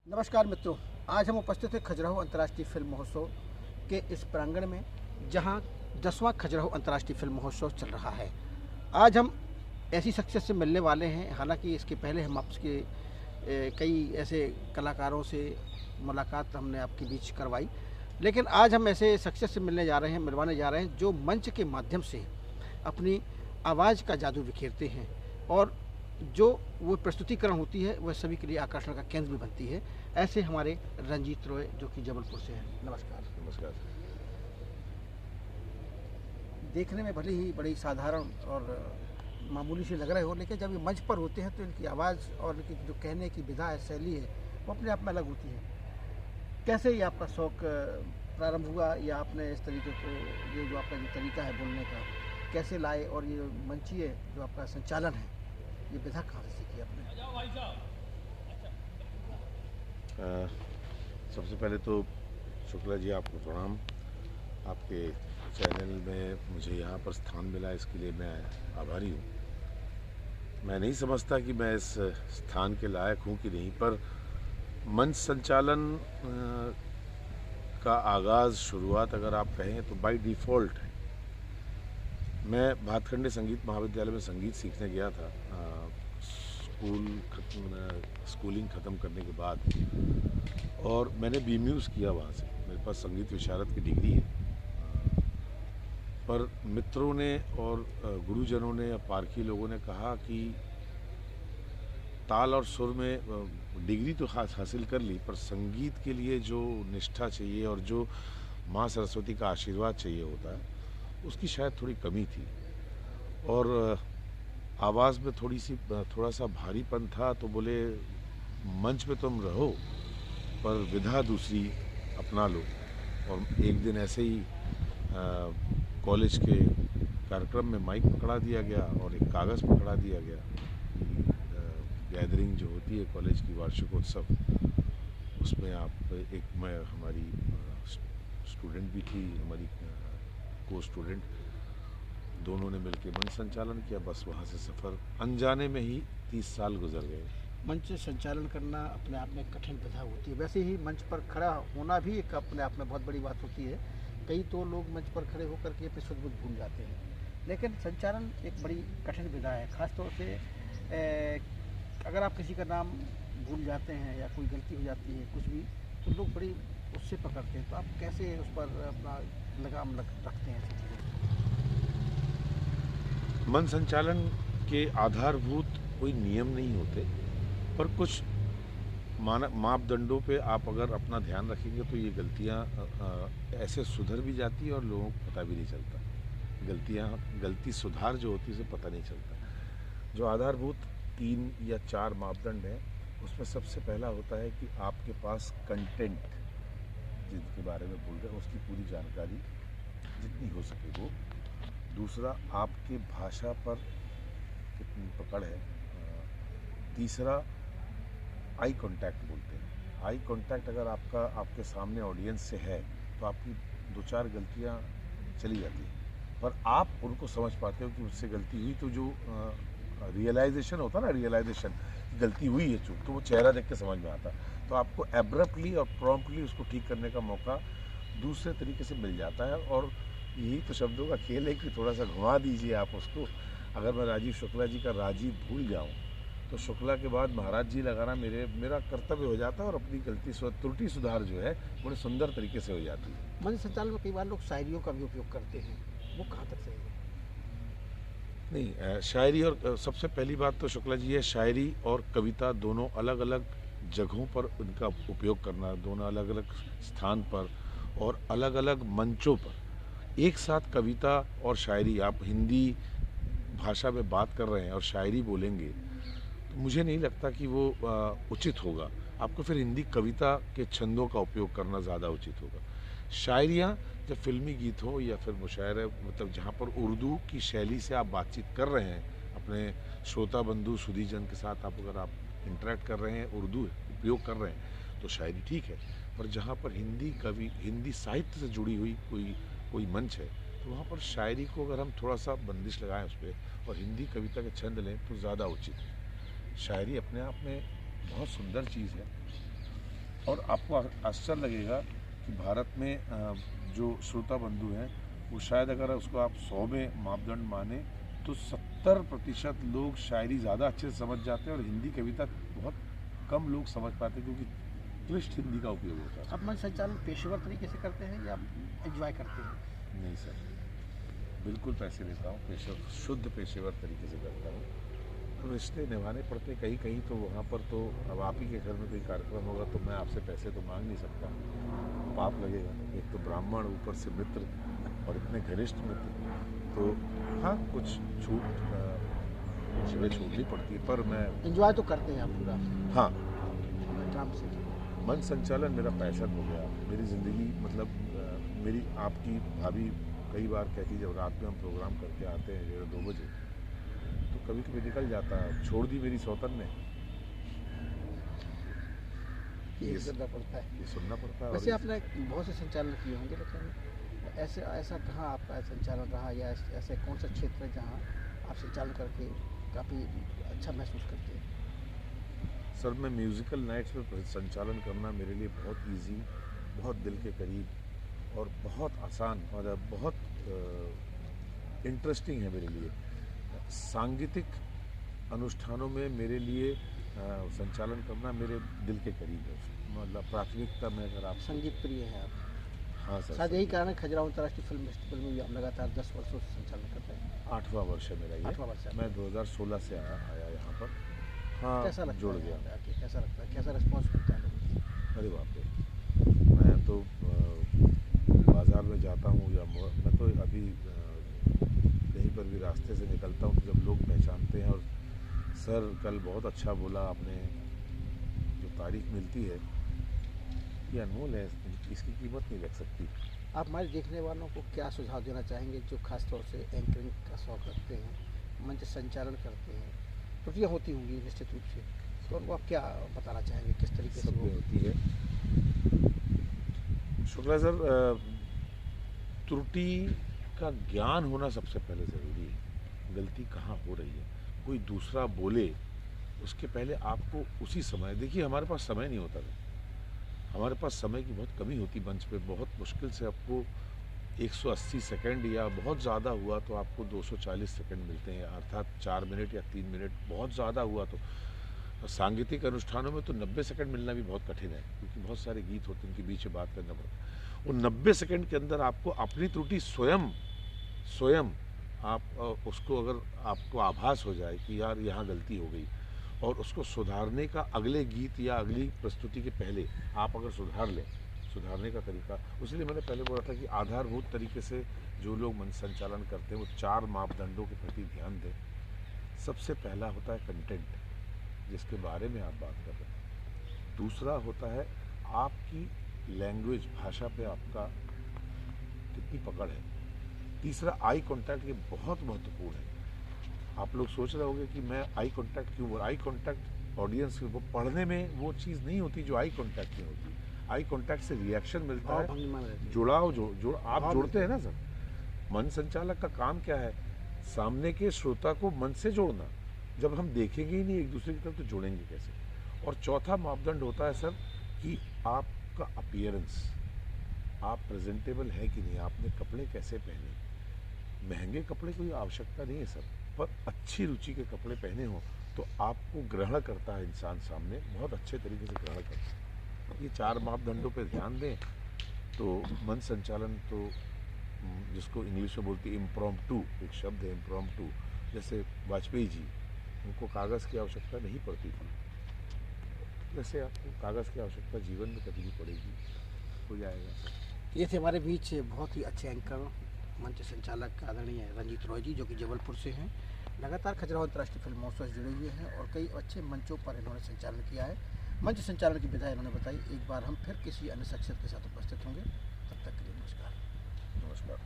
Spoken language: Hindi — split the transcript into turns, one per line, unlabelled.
नमस्कार मित्रों, आज हम उपस्थित हैं खजुराहो अंतर्राष्ट्रीय फिल्म महोत्सव के इस प्रांगण में, जहां 10वां खजुराहो अंतर्राष्ट्रीय फिल्म महोत्सव चल रहा है। आज हम ऐसी शख्सियत से मिलने वाले हैं। हालांकि इसके पहले हम आपके कई ऐसे कलाकारों से मुलाकात हमने आपके बीच करवाई, लेकिन आज हम ऐसे शख्सियत से मिलवाने जा रहे हैं जो मंच के माध्यम से अपनी आवाज़ का जादू बिखेरते हैं और जो वो प्रस्तुतिकरण होती है वह सभी के लिए आकर्षण का केंद्र भी बनती है। ऐसे हमारे रंजीत रॉय जो कि जबलपुर से हैं। नमस्कार।
नमस्कार।
देखने में भले ही बड़ी साधारण और मामूली से लग रहे हो, लेकिन जब ये मंच पर होते हैं तो इनकी आवाज़ और इनकी जो कहने की विधा है, शैली है, वो अपने आप में अलग होती है। कैसे ये आपका शौक़ प्रारंभ हुआ, या आपने इस तरीके को, ये जो आपका जो तरीका है बोलने का, कैसे लाए, और ये मंचीय जो आपका संचालन है, ये विधा कहाँ से सीखी आपने?
सबसे पहले तो शुक्ला जी, आपको प्रणाम। आपके चैनल में मुझे यहाँ पर स्थान मिला, इसके लिए मैं आभारी हूँ। मैं नहीं समझता कि मैं इस स्थान के लायक हूँ कि नहीं, पर मंच संचालन का आगाज़, शुरुआत अगर आप कहें तो बाय डिफ़ॉल्ट है। मैं भातखंडे संगीत महाविद्यालय में संगीत सीखने गया था स्कूलिंग ख़त्म करने के बाद, और मैंने बीम्यूज़ किया वहाँ से। मेरे पास संगीत विशारद की डिग्री है, पर मित्रों ने और गुरुजनों ने या पारखी लोगों ने कहा कि ताल और सुर में डिग्री तो खास हासिल कर ली, पर संगीत के लिए जो निष्ठा चाहिए और जो माँ सरस्वती का आशीर्वाद चाहिए होता है, उसकी शायद थोड़ी कमी थी। और आवाज़ में थोड़ा सा भारीपन था, तो बोले मंच पे तुम रहो पर विधा दूसरी अपना लो। और एक दिन ऐसे ही कॉलेज के कार्यक्रम में माइक पकड़ा दिया गया और एक कागज़ पकड़ा दिया गया कि गैदरिंग जो होती है कॉलेज की, वार्षिकोत्सव, उसमें आप मैं हमारी स्टूडेंट भी थी, हमारी को स्टूडेंट, दोनों ने मिलकर मंच संचालन किया। बस वहाँ से सफ़र अनजाने में ही 30 साल गुजर गए।
मंच संचालन करना अपने आप में कठिन विधा होती है। वैसे ही मंच पर खड़ा होना भी एक अपने आप में बहुत बड़ी बात होती है। कई तो लोग मंच पर खड़े होकर के अपनी सुध बुध भूल जाते हैं, लेकिन संचालन एक बड़ी कठिन विधा है। ख़ासतौर से अगर आप किसी का नाम भूल जाते हैं या कोई गलती हो जाती है कुछ भी, तो लोग बड़ी उससे पकड़ते हैं। तो आप कैसे उस पर अपना लगाम रखते हैं?
मंच संचालन के आधारभूत कोई नियम नहीं होते, पर कुछ मापदंडों पे आप अगर अपना ध्यान रखेंगे तो ये गलतियाँ ऐसे सुधर भी जाती है और लोगों को पता भी नहीं चलता। गलती सुधार जो होती है उसे पता नहीं चलता। जो आधारभूत 3 या 4 मापदंड हैं, उसमें सबसे पहला होता है कि आपके पास कंटेंट, जिसके बारे में बोल रहे हैं, उसकी पूरी जानकारी जितनी हो सके वो। दूसरा, आपके भाषा पर कितनी पकड़ है। तीसरा, आई कांटेक्ट बोलते हैं। आई कांटेक्ट अगर आपके सामने ऑडियंस से है तो आपकी 2-4 गलतियां चली जाती हैं, पर आप उनको समझ पाते हो कि मुझसे गलती हुई। तो जो रियलाइजेशन होता है ना, रियलाइजेशन गलती हुई है चूक, तो वो चेहरा देख के समझ में आता। तो आपको एब्रप्टली और प्रॉम्प्टली उसको ठीक करने का मौका दूसरे तरीके से मिल जाता है। और यही तो शब्दों का खेल है कि थोड़ा सा घुमा दीजिए आप उसको। अगर मैं राजीव शुक्ला जी का राजीव भूल जाऊं, तो शुक्ला के बाद महाराज जी लगाना मेरा कर्तव्य हो जाता है, और अपनी गलती त्रुटि सुधार जो है बड़े सुंदर तरीके से हो जाती है।
मंच संचालन में कई बार लोग शायरियों का भी उपयोग करते हैं, वो कहाँ तक सही है?
नहीं, शायरी और सबसे पहली बात तो शुक्ला जी है, शायरी और कविता दोनों अलग अलग जगहों पर उनका उपयोग करना, दोनों अलग अलग स्थान पर और अलग अलग मंचों पर। एक साथ कविता और शायरी, आप हिंदी भाषा में बात कर रहे हैं और शायरी बोलेंगे, तो मुझे नहीं लगता कि वो उचित होगा। आपको फिर हिंदी कविता के छंदों का उपयोग करना ज़्यादा उचित होगा। शायरियाँ जब फिल्मी गीत हो या फिर मुशायरे, मतलब जहाँ पर उर्दू की शैली से आप बातचीत कर रहे हैं अपने श्रोता बंधु सुधीजन के साथ, अगर आप इंटरेक्ट कर रहे हैं, उर्दू उपयोग कर रहे हैं, तो शायरी ठीक है। पर जहाँ पर हिंदी साहित्य से जुड़ी हुई कोई मंच है, तो वहाँ पर शायरी को अगर हम थोड़ा सा बंदिश लगाएं उस पर, और हिंदी कविता के छंद लें, तो ज़्यादा उचित है। शायरी अपने आप में बहुत सुंदर चीज़ है, और आपको आश्चर्य लगेगा कि भारत में जो श्रोता बंधु हैं वो शायद अगर उसको आप 100 में मापदंड माने तो 70% लोग शायरी ज़्यादा अच्छे से समझ जाते हैं और हिंदी कविता बहुत कम लोग समझ पाते हैं, क्योंकि क्लिष्ट हिंदी का उपयोग होता है।
आप मंच संचालन पेशेवर तरीके से करते हैं या एंजॉय करते हैं?
नहीं सर, बिल्कुल पैसे लेता हूँ, शुद्ध पेशेवर तरीके से करता हूँ। तो रिश्ते निभाने पड़ते कहीं कहीं, तो वहाँ पर तो अब आप ही के घर में कोई कार्यक्रम होगा तो मैं आपसे पैसे तो मांग नहीं सकता, पाप लगेगा। एक तो ब्राह्मण, ऊपर से मित्र और इतने घनिष्ठ मित्र, तो हाँ कुछ छूट जगह छोड़नी पड़ती है, पर मैं
एंजॉय तो करते हैं आप पूरा?
हाँ,
काम से।
मंच संचालन मेरा पैशन हो गया, मेरी ज़िंदगी। मतलब मेरी आपकी भाभी कई बार कहती, जब रात में हम प्रोग्राम करके आते हैं 1:30-2 बजे, तो कभी कभी निकल जाता, छोड़ दी मेरी सौतन ने,
ये सुनना पड़ता है।
ये सुनना पड़ता है।
वैसे आपने बहुत से संचालन किए होंगे, लेकिन ऐसा कहाँ आपका संचालन रहा, या ऐसे कौन सा क्षेत्र है जहाँ आप संचालन करके काफ़ी अच्छा महसूस करते हैं?
सर, मैं म्यूज़िकल नाइट्स में संचालन करना मेरे लिए बहुत इजी, बहुत दिल के करीब और बहुत आसान और बहुत इंटरेस्टिंग है मेरे लिए। सांगीतिक अनुष्ठानों में मेरे लिए संचालन करना मेरे दिल के करीब है। मतलब प्राथमिकता में अगर आप
संगीत प्रिय हैं आप?
हाँ सर,
शायद यही कारण है खजुराहो अंतर्राष्ट्रीय फिल्म फेस्टिवल में भी आप लगातार 10 वर्षों से संचालन कर रहे हैं।
8वां वर्ष है मेरा ये।
8वां वर्ष है।
मैं 2016 से आया यहाँ पर। हाँ,
कैसा लगता
जुड़
है
गया।
यहाँ पे आके? कैसा लगता है, कैसा रिस्पॉन्स मिलता है लोगों से?
अरे बाप रे, मैं तो बाज़ार में जाता हूँ या मैं तो अभी कहीं पर भी रास्ते से निकलता हूँ तो जब लोग पहचानते हैं और सर कल बहुत अच्छा बोला आपने, जो तारीफ मिलती है ये अनमोल है, इसकी कीमत नहीं लग सकती।
आप हमारे देखने वालों को क्या सुझाव देना चाहेंगे जो खासतौर से एंकरिंग का शौक रखते हैं, मंच संचालन करते हैं? त्रुटियाँ होती होंगी निश्चित रूप से, तो उनको आप क्या बताना चाहेंगे, किस तरीके से
सब
वो?
होती है शुक्ला सर, त्रुटि का ज्ञान होना सबसे पहले ज़रूरी है। गलती कहाँ हो रही है, कोई दूसरा बोले उसके पहले आपको उसी समय, देखिए हमारे पास समय नहीं होता था, हमारे पास समय की बहुत कमी होती मंच पे। बहुत मुश्किल से आपको 180 सेकंड या बहुत ज़्यादा हुआ तो आपको 240 सेकंड मिलते हैं, अर्थात 4 मिनट या 3 मिनट, बहुत ज़्यादा हुआ तो। सांगीतिक अनुष्ठानों में तो 90 सेकंड मिलना भी बहुत कठिन है, क्योंकि बहुत सारे गीत होते हैं, उनके बीच में बात करना पड़ता है। और 90 सेकंड के अंदर आपको अपनी त्रुटि स्वयं आप उसको, अगर आपको आभास हो जाए कि यार यहाँ गलती हो गई, और उसको सुधारने का अगले गीत या अगली प्रस्तुति के पहले आप अगर सुधार लें, सुधारने का तरीका, इसलिए मैंने पहले बोला था कि आधारभूत तरीके से जो लोग मंच संचालन करते हैं वो 4 मापदंडों के प्रति ध्यान दें। सबसे पहला होता है कंटेंट, जिसके बारे में आप बात कर रहे हैं। दूसरा होता है आपकी लैंग्वेज, भाषा पे आपका कितनी पकड़ है। तीसरा आई कांटेक्ट, ये बहुत महत्वपूर्ण है। आप लोग सोच रहे होंगे कि मैं आई कांटेक्ट क्यों, आई कांटेक्ट ऑडियंस को पढ़ने में वो चीज़ नहीं होती जो आई कांटेक्ट में होती। आई कांटेक्ट से रिएक्शन मिलता है, जुड़ाव, जो आप जुड़ते हैं ना सर। मन संचालक का काम क्या है, सामने के श्रोता को मन से जोड़ना। जब हम देखेंगे ही नहीं एक दूसरे की तरफ तो जुड़ेंगे कैसे। और चौथा मापदंड होता है सर कि आपका अपीयरेंस, आप प्रेजेंटेबल है कि नहीं, आपने कपड़े कैसे पहने। महंगे कपड़े की आवश्यकता नहीं है सर, पर अच्छी रुचि के कपड़े पहने हो तो आपको ग्रहण करता है इंसान, सामने बहुत अच्छे तरीके से ग्रहण करता है। ये 4 मापदंडों पे ध्यान दें तो मंच संचालन तो, जिसको इंग्लिश में बोलती है इम्प्रॉम्प्टू, एक शब्द है इम्प्रॉम्प्टू। जैसे वाजपेयी जी, उनको कागज़ की आवश्यकता नहीं पड़ती थी, वैसे आपको कागज़ की आवश्यकता जीवन में कभी नहीं पड़ेगी, हो जाएगा।
ये थे हमारे बीच बहुत ही अच्छे एंकर, मंच संचालक आदरणीय रंजीत रॉय जी, जो कि जबलपुर से हैं। लगातार खजुराहो अंतर्राष्ट्रीय फिल्म महोत्सव से जुड़े हुए हैं और कई अच्छे मंचों पर इन्होंने संचालन किया है। मंच संचालन की विधा इन्होंने बताई। एक बार हम फिर किसी अन्य शख्सियत के साथ उपस्थित होंगे, तब तक के लिए नमस्कार।
नमस्कार।